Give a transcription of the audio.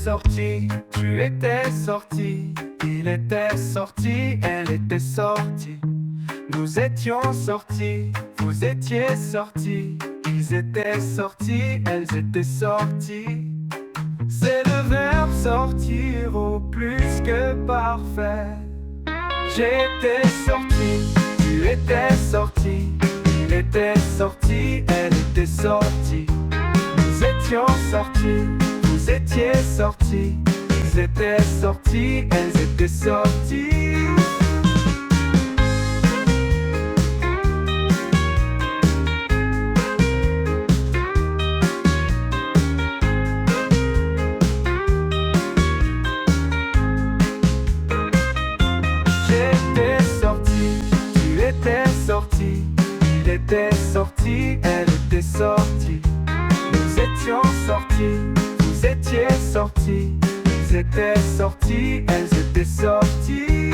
sorti, tu étais sorti, il était sorti, elle était sortie. Nous étions sortis, vous étiez sortis, ils étaient sortis, elles étaient sorties. C'est le verbe sortir au plus que parfait. J'étais sorti, tu étais sorti, il était sorti, elle était sortie. Nous étions sortis, vous étiez sortis, ils étaient sortis, elles étaient sorties. J'étais sorti, tu étais sorti, il était sorti, elle était sortie. Nous étions sortis, vous étiez sortis, ils étaient sortis, elles étaient sorties.